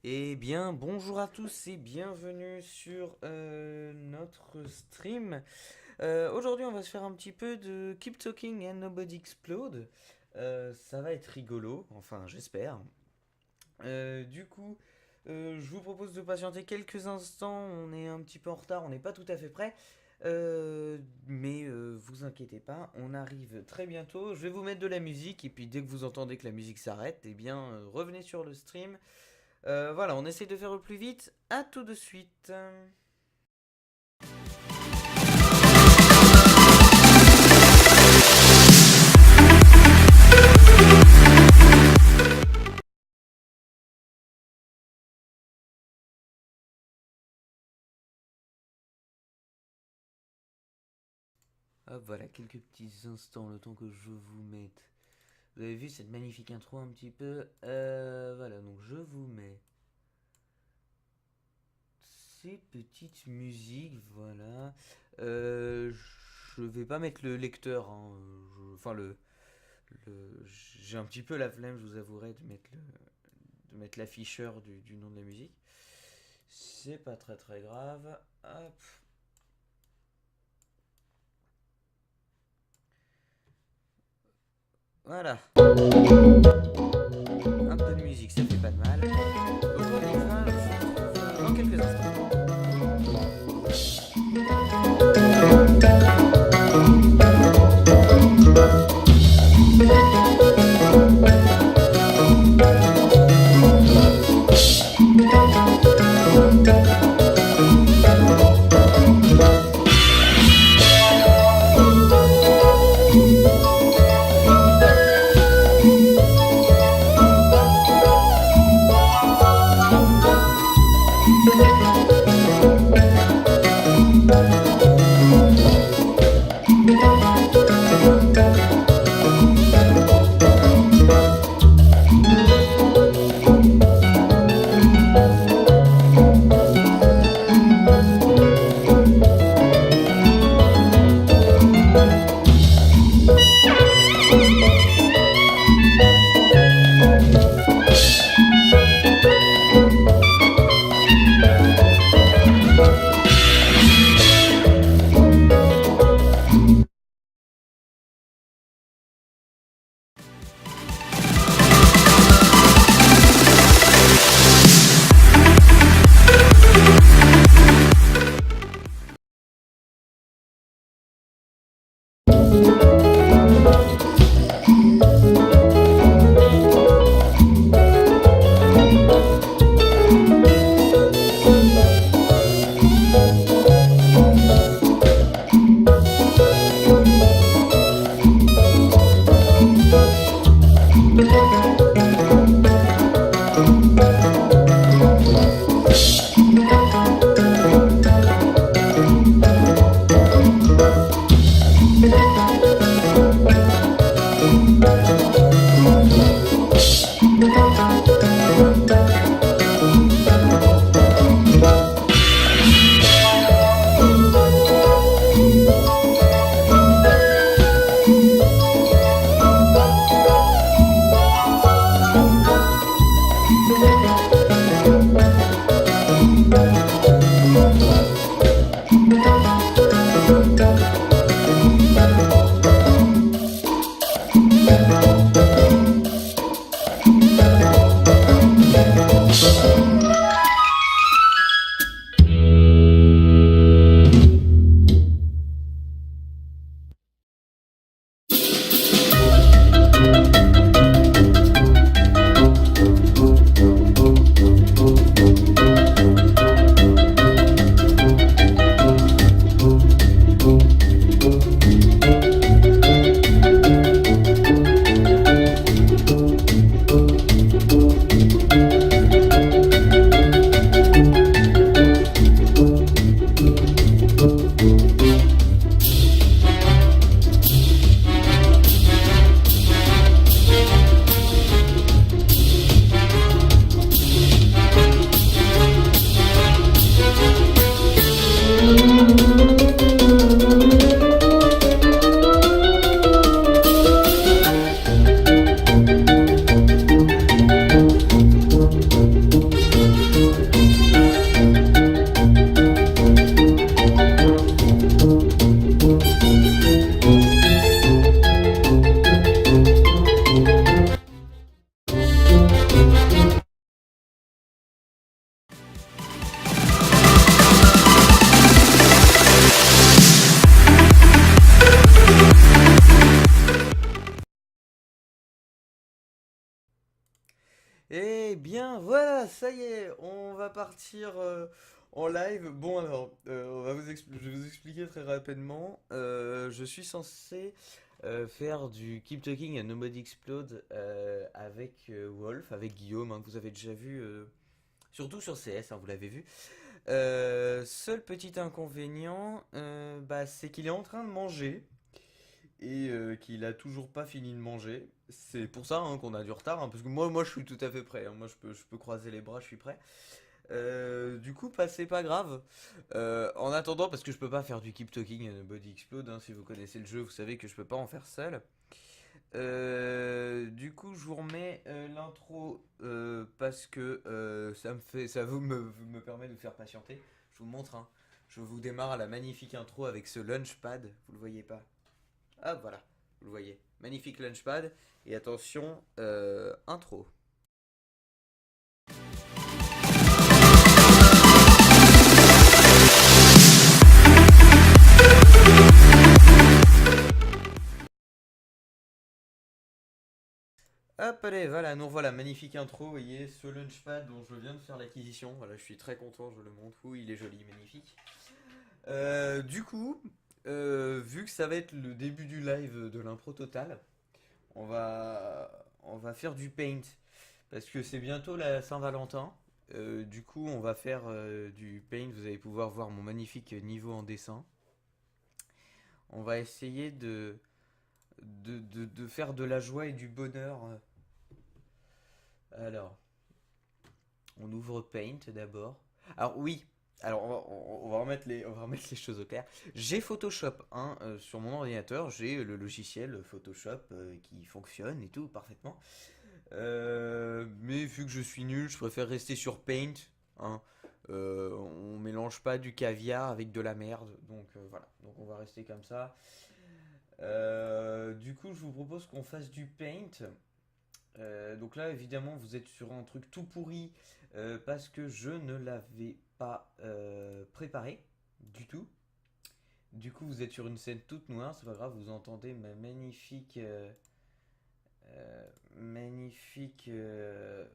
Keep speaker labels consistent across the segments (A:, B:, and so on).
A: Eh bien, bonjour à tous et bienvenue sur notre stream. Aujourd'hui, on va se faire un petit peu de Keep Talking and Nobody Explode. Ça va être rigolo, enfin, j'espère. Du coup, je vous propose de patienter quelques instants. On est un petit peu en retard, on n'est pas tout à fait prêt. Mais vous inquiétez pas, on arrive très bientôt. Je vais vous mettre de la musique et puis dès que vous entendez que la musique s'arrête, eh bien, revenez sur le stream. Voilà, on essaie de faire au plus vite. À tout de suite. Hop, voilà, quelques petits instants, le temps que je vous mette. Vous avez vu cette magnifique intro un petit peu. Voilà, donc je vous mets ces petites musiques, voilà. Euh, je vais pas mettre le lecteur, hein, enfin j'ai un petit peu la flemme, je vous avouerai, de mettre l'afficheur du nom de la musique. C'est pas très très grave. Hop. Voilà. Un peu de musique, ça fait pas de mal. Donc on y va, je vous retrouve dans quelques Eh bien, voilà, ça y est, on va partir en live. Bon, alors, je vais vous expliquer très rapidement. Je suis censé faire du Keep Talking and Nobody Explode avec Wolf, avec Guillaume, hein, que vous avez déjà vu, surtout sur CS, hein, vous l'avez vu. Seul petit inconvénient, bah, c'est qu'il est en train de manger et qu'il a toujours pas fini de manger. C'est pour ça hein, qu'on a du retard, hein, parce que moi je suis tout à fait prêt, hein. Moi je peux croiser les bras, je suis prêt. Du coup, bah, c'est pas grave. En attendant, parce que je peux pas faire du Keep Talking and Body Explode, hein, si vous connaissez le jeu, vous savez que je peux pas en faire seul. Du coup, je vous remets l'intro parce que ça me permet de vous faire patienter. Je vous montre, hein. Je vous démarre la magnifique intro avec ce Launchpad. Vous le voyez pas? Ah voilà, vous le voyez. Magnifique Launchpad. Et attention, intro. Hop, allez, voilà, nous voilà, magnifique intro, vous voyez, ce Launchpad dont je viens de faire l'acquisition. Voilà, je suis très content, je le montre. Oui, il est joli, magnifique. Du coup, vu que ça va être le début du live de l'impro totale, on va faire du paint. Parce que c'est bientôt la Saint-Valentin. Du coup, on va faire du paint. Vous allez pouvoir voir mon magnifique niveau en dessin. On va essayer de faire de la joie et du bonheur. Alors, on ouvre paint d'abord. Alors oui, alors on va remettre les choses au clair. J'ai Photoshop hein, sur mon ordinateur, j'ai le logiciel Photoshop qui fonctionne et tout parfaitement. Mais vu que je suis nul, je préfère rester sur Paint, hein. On mélange pas du caviar avec de la merde, donc voilà. Donc on va rester comme ça. Du coup, je vous propose qu'on fasse du Paint. Donc là, évidemment, vous êtes sur un truc tout pourri parce que je ne l'avais pas préparé du tout. Du coup, vous êtes sur une scène toute noire, c'est pas grave, vous entendez ma magnifique.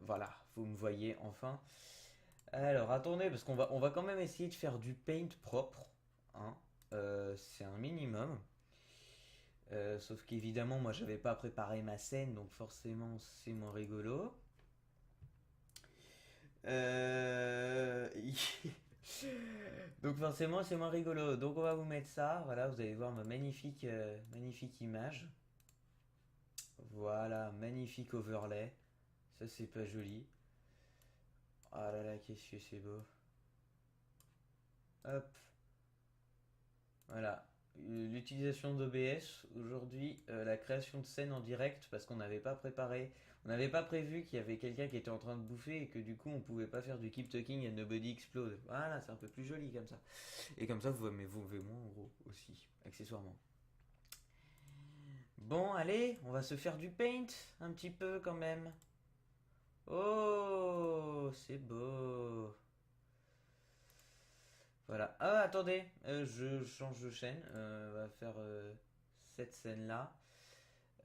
A: Voilà, vous me voyez enfin. Alors, attendez, parce on va quand même essayer de faire du paint propre, hein. C'est un minimum. Sauf qu'évidemment, moi, j'avais pas préparé ma scène, donc forcément, c'est moins rigolo. Euh, donc forcément, c'est moins rigolo. Donc on va vous mettre ça. Voilà, vous allez voir ma magnifique image. Voilà, magnifique overlay. Ça, c'est pas joli. Ah là là, qu'est-ce que c'est beau. Hop, voilà. L'utilisation d'OBS, aujourd'hui, la création de scènes en direct, parce qu'on n'avait pas préparé, on n'avait pas prévu qu'il y avait quelqu'un qui était en train de bouffer et que du coup on pouvait pas faire du keep talking and nobody explode. Voilà, c'est un peu plus joli comme ça. Et comme ça, vous verrez moins en gros aussi, accessoirement. Bon, allez, on va se faire du paint, un petit peu quand même. Oh, c'est beau. Voilà. Ah, attendez, je change de chaîne. On va faire cette scène-là.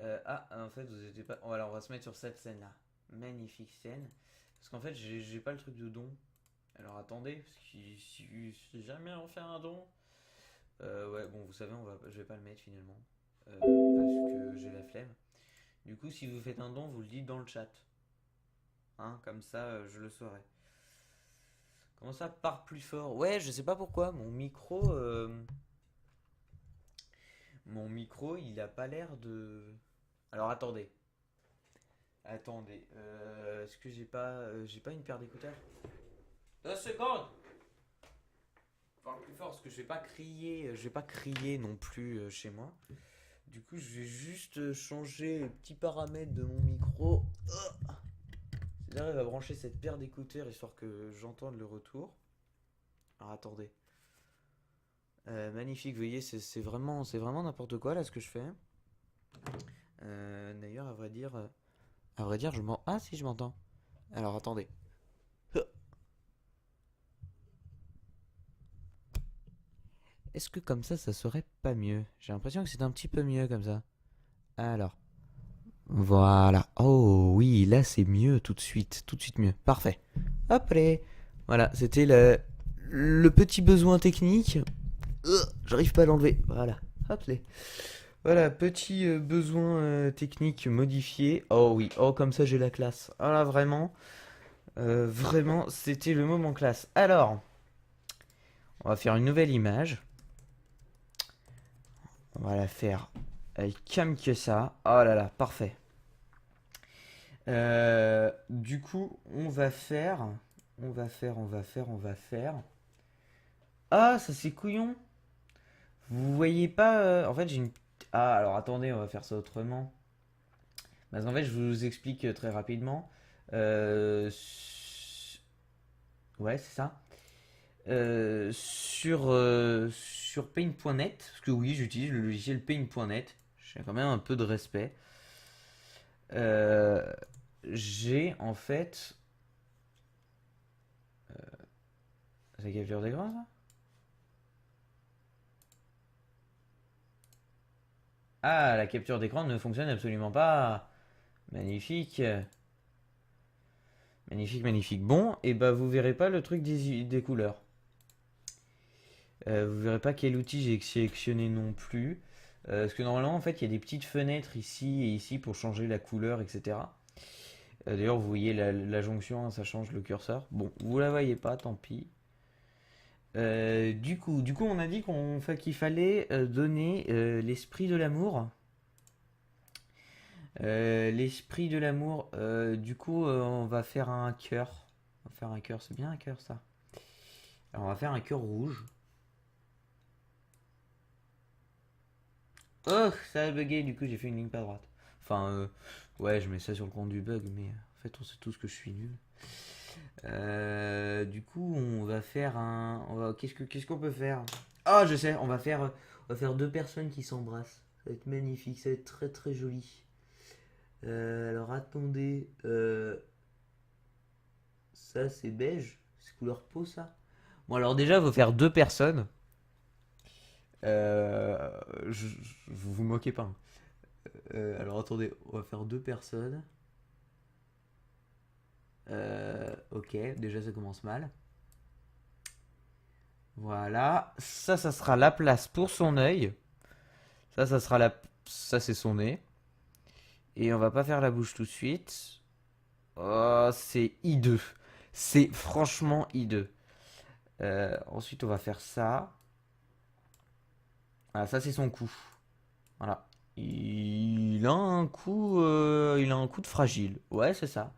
A: En fait, vous étiez pas. Voilà, on va se mettre sur cette scène-là. Magnifique scène. Parce qu'en fait, j'ai pas le truc de don. Alors attendez, parce que si jamais on fait un don. Ouais, bon, vous savez, je vais pas le mettre finalement. Parce que j'ai la flemme. Du coup, si vous faites un don, vous le dites dans le chat. Hein, comme ça, je le saurai. Comment ça part plus fort? Ouais, je sais pas pourquoi. Mon micro, il a pas l'air de. Alors attendez. Attendez. Est-ce que j'ai pas une paire d'écouteurs? 2 secondes. Parle plus fort parce que je vais pas crier non plus chez moi. Du coup, je vais juste changer les petits paramètres de mon micro. J'arrive à brancher cette paire d'écouteurs histoire que j'entende le retour. Alors attendez. Magnifique, vous voyez, c'est vraiment n'importe quoi là ce que je fais. D'ailleurs, à vrai dire, je m'en. Ah si, je m'entends. Alors attendez. Est-ce que comme ça serait pas mieux? J'ai l'impression que c'est un petit peu mieux comme ça. Alors, Voilà. Oh oui, là c'est mieux tout de suite mieux. Parfait. Après. Voilà, c'était le petit besoin technique. J'arrive pas à l'enlever. Voilà. Hop là. Voilà, petit besoin technique modifié. Oh oui, oh comme ça j'ai la classe. Ah là vraiment, vraiment, c'était le moment classe. Alors, on va faire une nouvelle image. On va la faire avec cam que ça. Oh là là, parfait. Du coup, on va faire. Ah, ça c'est couillon. Vous voyez pas, en fait j'ai une. Ah, alors attendez, on va faire ça autrement. Parce qu'en fait, je vous explique très rapidement. Euh, su- Ouais, c'est ça. Sur paint.net, parce que oui, j'utilise le logiciel paint.net, j'ai quand même un peu de respect. Euh, j'ai en fait. C'est capture d'écran ça? Ah, la capture d'écran ne fonctionne absolument pas. Magnifique. Magnifique, magnifique. Bon, et bah vous verrez pas le truc des couleurs. Vous verrez pas quel outil j'ai sélectionné non plus. Parce que normalement, en fait, il y a des petites fenêtres ici et ici pour changer la couleur, etc. D'ailleurs, vous voyez la jonction, hein, ça change le curseur. Bon, vous la voyez pas, tant pis. Du coup, on a dit qu'il fallait donner l'esprit de l'amour. L'esprit de l'amour. Du coup, on va faire un cœur. On va faire un cœur, c'est bien un cœur ça. Alors, on va faire un cœur rouge. Oh, ça a bugué, du coup j'ai fait une ligne pas droite. Enfin, ouais, je mets ça sur le compte du bug, mais en fait on sait tous que je suis nul. Du coup, on va faire un. Qu'est-ce qu'on peut faire? Ah, je sais, on va faire deux personnes qui s'embrassent. Ça va être magnifique, ça va être très très joli. Alors attendez, ça c'est beige, c'est couleur peau ça. Bon alors déjà, il faut faire deux personnes. Euh, vous vous moquez pas, hein. Alors attendez, on va faire deux personnes. Ok, déjà ça commence mal. Voilà, ça sera la place pour son œil. Ça sera ça c'est son nez. Et on va pas faire la bouche tout de suite. Oh, c'est hideux. C'est franchement hideux. Ensuite, on va faire ça. Voilà, ça c'est son cou. Voilà. Il a un coup de fragile. Ouais, c'est ça.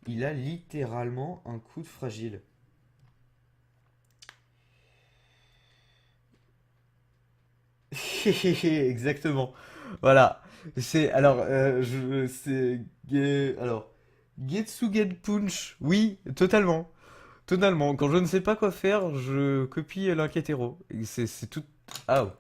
A: Il a littéralement un coup de fragile. Exactement. Voilà. C'est alors c'est alors Getsugen Punch. Oui, totalement. Totalement. Quand je ne sais pas quoi faire, je copie l'enquête héros. Et c'est tout. Ah.